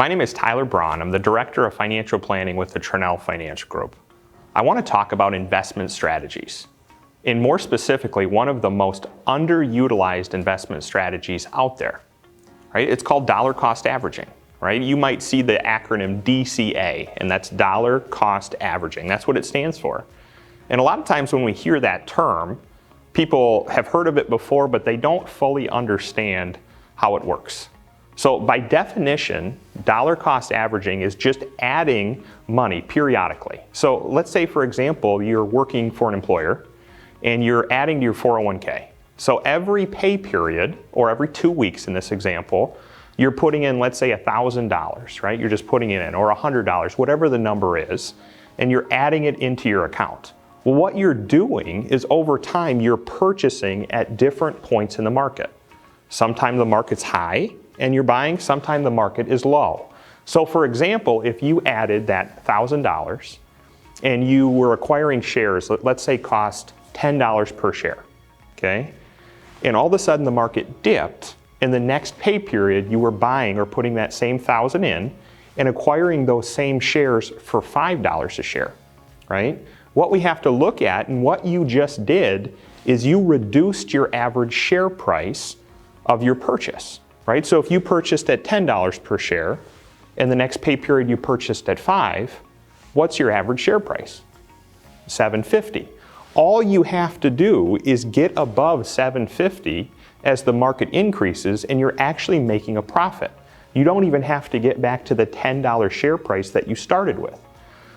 My name is Tyler Braun. I'm the Director of Financial Planning with the Tranel Financial Group. I want to talk about investment strategies. And more specifically, one of the most underutilized investment strategies out there. Right? It's called dollar cost averaging. Right? You might see the acronym DCA, and that's dollar cost averaging. That's what it stands for. And a lot of times when we hear that term, people have heard of it before, but they don't fully understand how it works. So by definition, dollar cost averaging is just adding money periodically. So let's say, for example, you're working for an employer and you're adding to your 401k. So every pay period, or every 2 weeks in this example, you're putting in, let's say, $1,000, right? You're just putting it in, or $100, whatever the number is, and you're adding it into your account. Well, what you're doing is over time, you're purchasing at different points in the market. Sometimes the market's high and you're buying, sometimes the market is low. So for example, if you added that $1,000 and you were acquiring shares, let's say cost $10 per share, okay? And all of a sudden the market dipped, in the next pay period you were buying or putting that same $1,000 in and acquiring those same shares for $5 a share, right? What we have to look at, and what you just did, is you reduced your average share price of your purchase, right? So if you purchased at $10 per share and the next pay period you purchased at $5, what's your average share price? $7.50. All you have to do is get above $7.50 as the market increases and you're actually making a profit. You don't even have to get back to the $10 share price that you started with.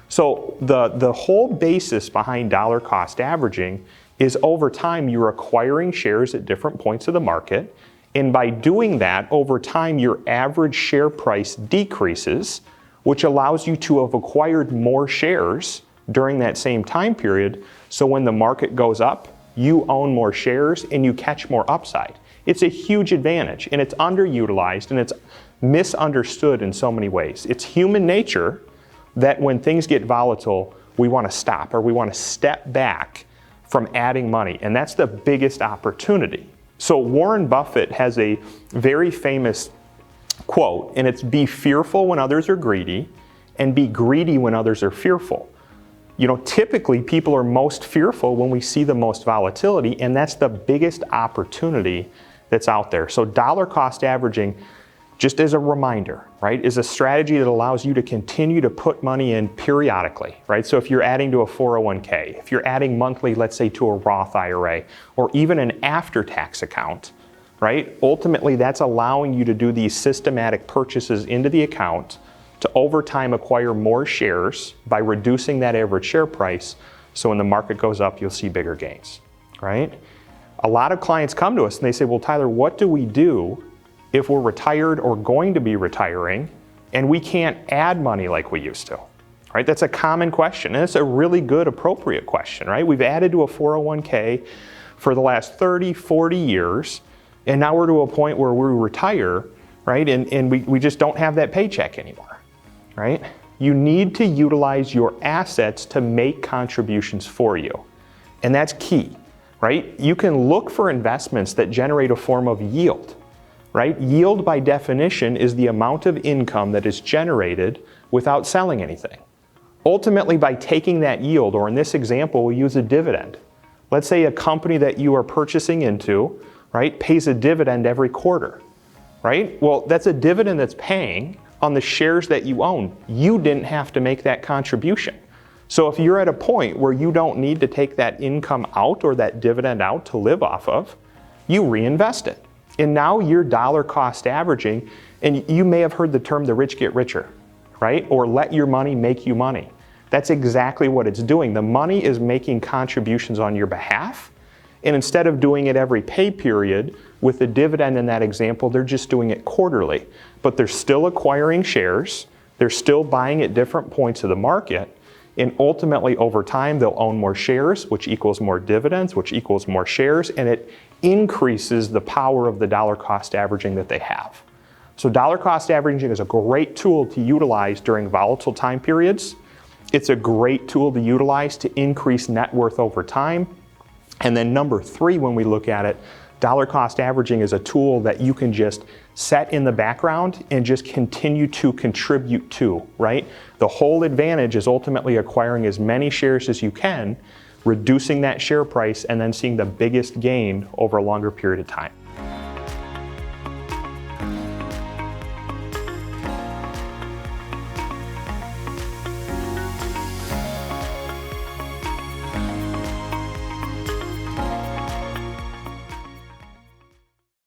So the whole basis behind dollar cost averaging is over time you're acquiring shares at different points of the market, and by doing that, over time your average share price decreases, which allows you to have acquired more shares during that same time period, so when the market goes up, you own more shares and you catch more upside. It's a huge advantage, and it's underutilized, and it's misunderstood in so many ways. It's human nature that when things get volatile, we want to stop, or we want to step back from adding money, and that's the biggest opportunity. So Warren Buffett has a very famous quote, and it's, "Be fearful when others are greedy, and be greedy when others are fearful." You know, typically people are most fearful when we see the most volatility, and that's the biggest opportunity that's out there. So dollar cost averaging, just as a reminder, right, is a strategy that allows you to continue to put money in periodically, right? So if you're adding to a 401k, if you're adding monthly, let's say to a Roth IRA, or even an after-tax account, right? Ultimately, that's allowing you to do these systematic purchases into the account to over time acquire more shares by reducing that average share price, so when the market goes up, you'll see bigger gains, right? A lot of clients come to us and they say, well, Tyler, what do we do if we're retired or going to be retiring and we can't add money like we used to, right? That's a common question, and it's a really good, appropriate question, right? We've added to a 401k for the last 30, 40 years, and now we're to a point where we retire, right? And we just don't have that paycheck anymore, right? You need to utilize your assets to make contributions for you, and that's key, right? You can look for investments that generate a form of yield, right? Yield by definition is the amount of income that is generated without selling anything. Ultimately, by taking that yield, or in this example, we'll use a dividend. Let's say a company that you are purchasing into, right, pays a dividend every quarter, right? Well, that's a dividend that's paying on the shares that you own. You didn't have to make that contribution. So if you're at a point where you don't need to take that income out or that dividend out to live off of, you reinvest it. And now you're dollar cost averaging, and you may have heard the term the rich get richer, right? Or let your money make you money. That's exactly what it's doing. The money is making contributions on your behalf, and instead of doing it every pay period with the dividend in that example, they're just doing it quarterly. But they're still acquiring shares, they're still buying at different points of the market, and ultimately over time they'll own more shares, which equals more dividends, which equals more shares, and it increases the power of the dollar cost averaging that they have. So dollar cost averaging is a great tool to utilize during volatile time periods. It's a great tool to utilize to increase net worth over time. And then number three, when we look at it, dollar cost averaging is a tool that you can just set in the background and just continue to contribute to, right? The whole advantage is ultimately acquiring as many shares as you can, reducing that share price, and then seeing the biggest gain over a longer period of time.